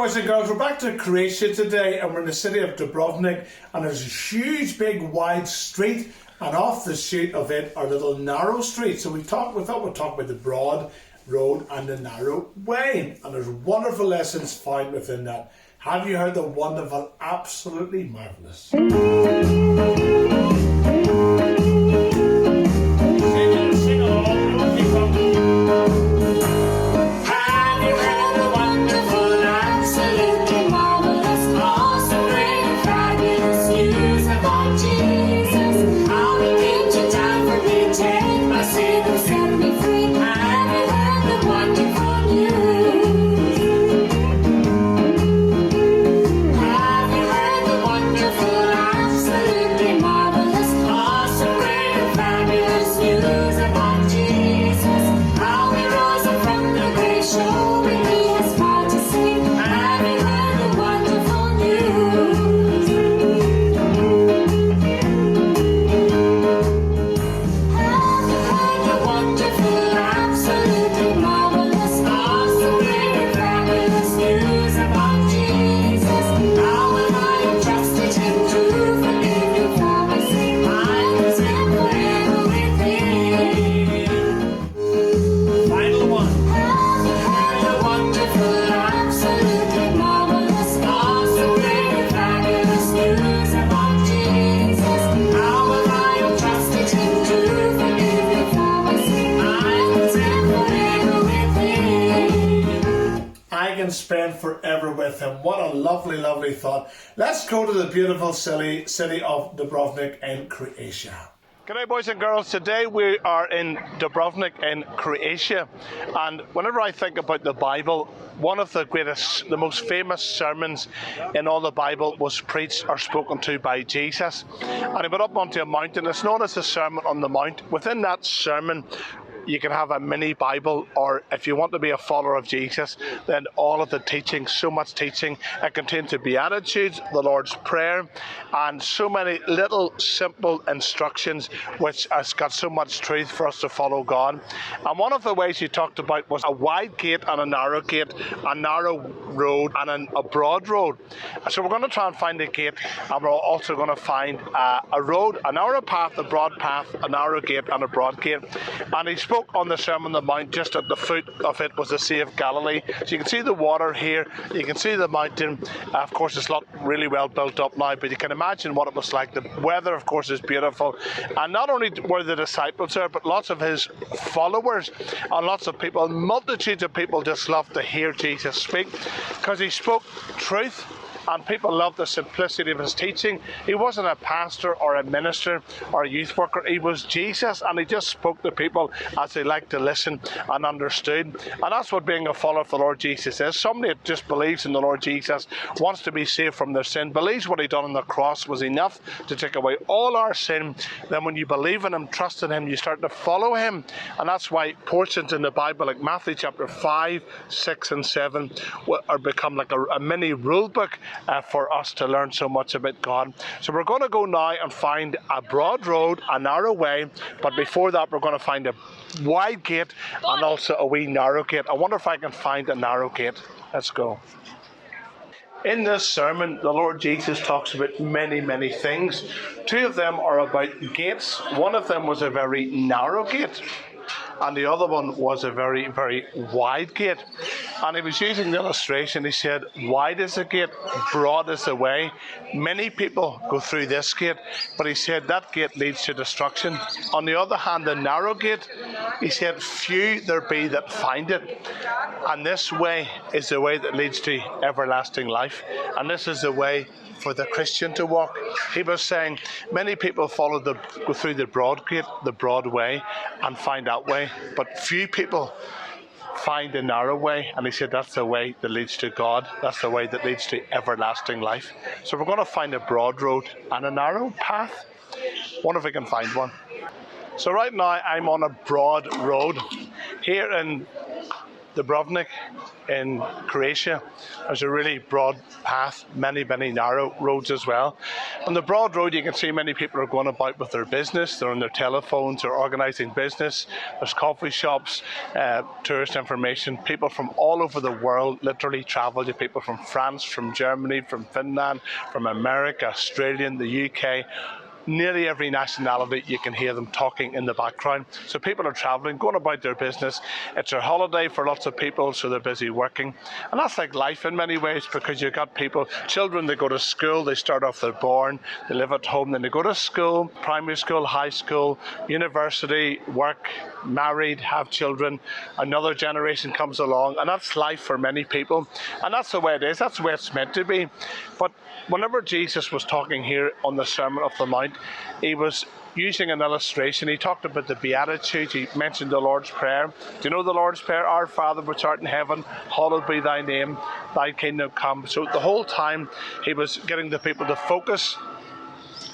boys and girls, we're back to Croatia today, and we're in the city of Dubrovnik, and there's a huge big wide street, and off the street of it are little narrow streets. So we thought we'd talk about the broad road and the narrow way, and there's wonderful lessons found within that. Have you heard the wonderful, absolutely marvellous? Sing along, keep on. Spend forever with him. What a lovely, lovely thought. Let's go to the beautiful city of Dubrovnik in Croatia. G'day boys and girls, today we are in Dubrovnik in Croatia, and whenever I think about the Bible, one of the most famous sermons in all the Bible was preached or spoken to by Jesus, and he went up onto a mountain. It's known as the Sermon on the Mount. Within that sermon you can have a mini Bible, or if you want to be a follower of Jesus, then all of the teaching, so much teaching. It contains the Beatitudes, the Lord's Prayer, and so many little simple instructions which has got so much truth for us to follow God. And one of the ways he talked about was a wide gate and a narrow road and a broad road. So we're going to try and find a gate, and we're also going to find a road, a narrow path, a broad path, a narrow gate and a broad gate. And he spoke on the Sermon on the Mount. Just at the foot of it was the Sea of Galilee. So you can see the water here, you can see the mountain. Of course it's not really well built up now, but you can imagine what it was like. The weather of course is beautiful, and not only were the disciples there, but lots of his followers and lots of people, multitudes of people just loved to hear Jesus speak, because he spoke truth. And people loved the simplicity of his teaching. He wasn't a pastor or a minister or a youth worker. He was Jesus, and he just spoke to people as they liked to listen and understood. And that's what being a follower of the Lord Jesus is. Somebody that just believes in the Lord Jesus, wants to be saved from their sin, believes what he done on the cross was enough to take away all our sin. Then when you believe in him, trust in him, you start to follow him. And that's why portions in the Bible, like Matthew chapter 5, 6 and 7, are become like a mini rule book for us to learn so much about God. So we're going to go now and find a broad road, a narrow way, but before that we're going to find a wide gate and also a wee narrow gate. I wonder if I can find a narrow gate. Let's go. In this sermon, the Lord Jesus talks about many, many things. Two of them are about gates. One of them was a very narrow gate, and the other one was a very, very wide gate. And he was using the illustration. He said, wide is the gate, broad is the way. Many people go through this gate, but he said that gate leads to destruction. On the other hand, the narrow gate, he said, few there be that find it. And this way is the way that leads to everlasting life. And this is the way for the Christian to walk. He was saying many people go through the broad gate, the broad way, and find that way, but few people find the narrow way. And he said that's the way that leads to God. That's the way that leads to everlasting life. So we're going to find a broad road and a narrow path. Wonder if we can find one. So right now I'm on a broad road here in Dubrovnik in Croatia, there's a really broad path, many narrow roads as well. On the broad road, you can see many people are going about with their business. They're on their telephones, they're organising business. There's coffee shops, tourist information. People from all over the world literally travel. People from France, from Germany, from Finland, from America, Australia, the UK. Nearly every nationality, you can hear them talking in the background. So people are travelling, going about their business. It's a holiday for lots of people, so they're busy working. And that's like life in many ways, because you've got people, children, they go to school, they start off, they're born, they live at home, then they go to school, primary school, high school, university, work, married, have children. Another generation comes along, and that's life for many people. And that's the way it is, that's the way it's meant to be. But whenever Jesus was talking here on the Sermon of the Mount, he was using an illustration. He talked about the Beatitudes. He mentioned the Lord's Prayer. Do you know the Lord's Prayer? Our Father which art in heaven, hallowed be thy name, thy kingdom come. So the whole time he was getting the people to focus.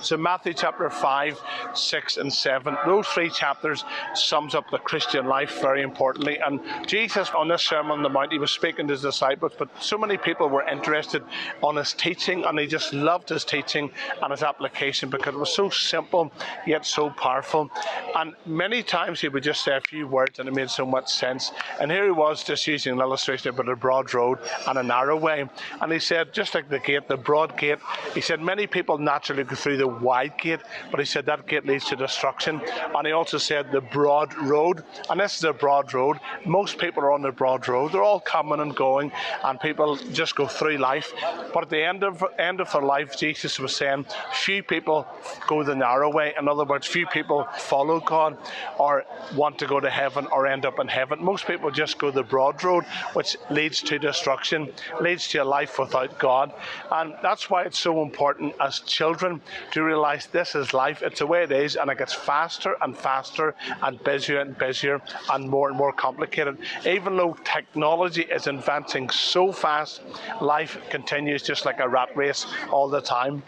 So Matthew chapter 5, 6 and 7, those three chapters sums up the Christian life very importantly. And Jesus on this Sermon on the Mount, he was speaking to his disciples, but so many people were interested on his teaching, and they just loved his teaching and his application because it was so simple yet so powerful. And many times he would just say a few words and it made so much sense. And here he was just using an illustration about a broad road and a narrow way. And he said, just like the gate, the broad gate, he said many people naturally go through the wide gate, but he said that gate leads to destruction. And he also said the broad road, and this is a broad road. Most people are on the broad road. They're all coming and going, and people just go through life. But at the end of their life, Jesus was saying few people go the narrow way. In other words, few people follow God or want to go to heaven or end up in heaven. Most people just go the broad road, which leads to destruction, leads to a life without God. And that's why it's so important as children to realize this is life. It's the way it is, and it gets faster and faster and busier and more complicated. Even though technology is advancing so fast, life continues just like a rat race all the time.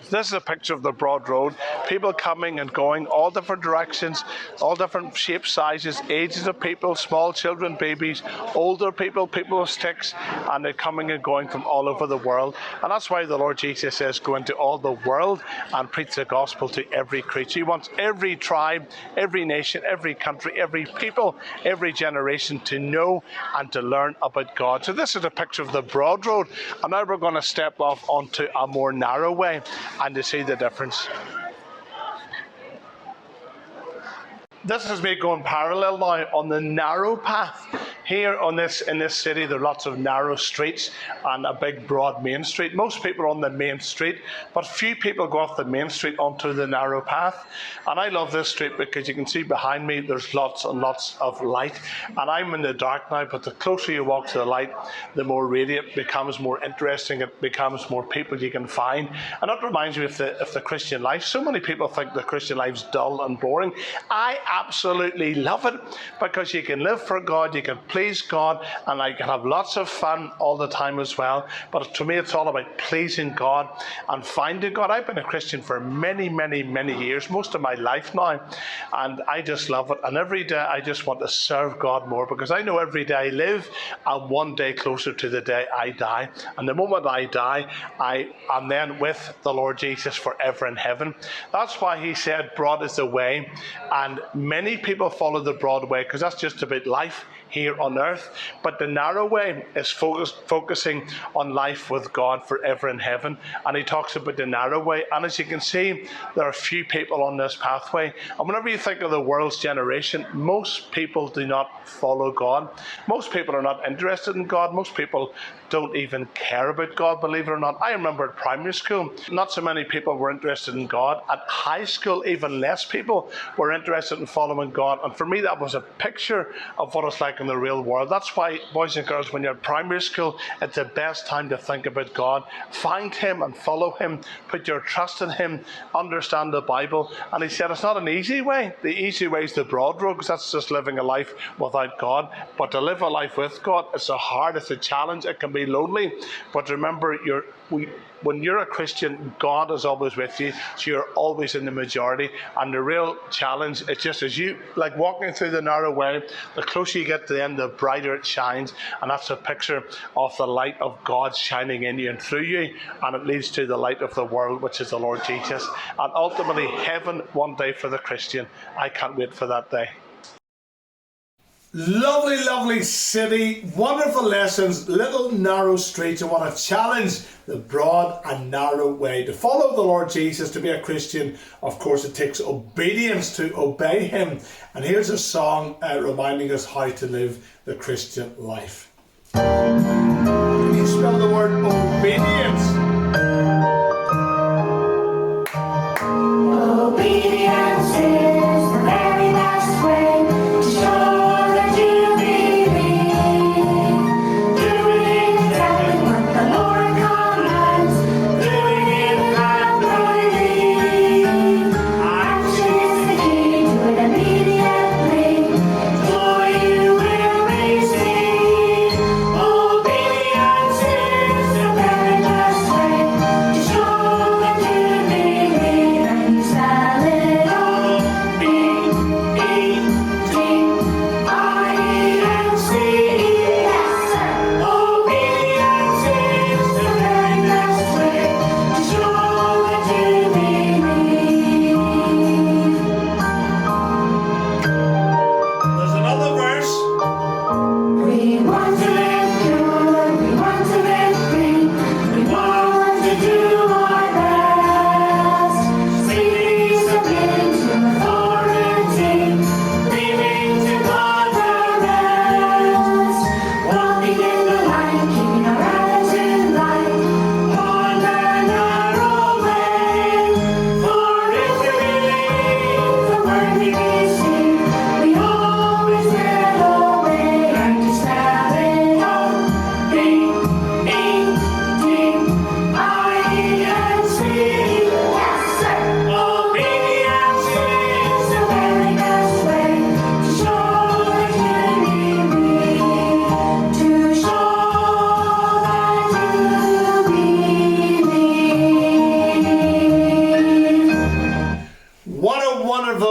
This is a picture of the broad road. People coming and going, all different directions, all different shapes, sizes, ages of people, small children, babies, older people, people with sticks, and they're coming and going from all over the world. And that's why the Lord Jesus says, go into all the world and preach the gospel to every creature. He wants every tribe, every nation, every country, every people, every generation to know and to learn about God. So this is a picture of the broad road. And now we're going to step off onto a more narrow way and to see the difference. This is me going parallel now on the narrow path. Here in this city, there are lots of narrow streets and a big broad main street. Most people are on the main street, but few people go off the main street onto the narrow path. And I love this street because you can see behind me there's lots and lots of light. And I'm in the dark now, but the closer you walk to the light, the more radiant it becomes, more interesting it becomes, more people you can find. And that reminds me of the Christian life. So many people think the Christian life's dull and boring. I absolutely love it because you can live for God, you can please God, and I can have lots of fun all the time as well. But to me, it's all about pleasing God and finding God. I've been a Christian for many years, most of my life now, and I just love it. And every day I just want to serve God more because I know every day I live, I'm one day closer to the day I die. And the moment I die, I am then with the Lord Jesus forever in heaven. That's why he said broad is the way, and many people follow the broad way because that's just about life here on earth. But the narrow way is focusing on life with God forever in heaven. And he talks about the narrow way. And as you can see, there are few people on this pathway. And whenever you think of the world's generation, most people do not follow God. Most people are not interested in God. Most people don't even care about God, believe it or not. I remember at primary school, not so many people were interested in God. At high school, even less people were interested in following God. And for me, that was a picture of what it's like in the real world. That's why, boys and girls, when you're at primary school, it's the best time to think about God. Find him and follow him. Put your trust in him. Understand the Bible. And he said it's not an easy way. The easy way is the broad road, because that's just living a life without God. But to live a life with God, it's a challenge. It can be lonely. But remember, when you're a Christian, God is always with you, so you're always in the majority. And the real challenge is just as you, like walking through the narrow way, the closer you get to the end, the brighter it shines. And that's a picture of the light of God shining in you and through you. And it leads to the light of the world, which is the Lord Jesus. And ultimately, heaven one day for the Christian. I can't wait for that day. Lovely, lovely city, wonderful lessons, little narrow streets. I want to challenge the broad and narrow way. To follow the Lord Jesus, to be a Christian, of course, it takes obedience to obey him. And here's a song reminding us how to live the Christian life. Can you spell the word obedience? Obedience is the very best way to show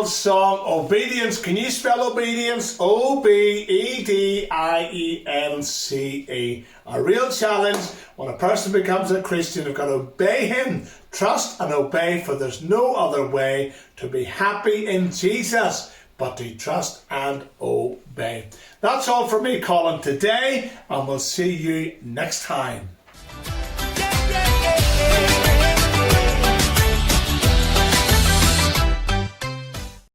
Song, obedience. Can you spell obedience? O-B-E-D-I-E-N-C-E. A real challenge when a person becomes a Christian. You've got to obey him, trust and obey, for there's no other way to be happy in Jesus but to trust and obey. That's all for me, Colin, today, and we'll see you next time.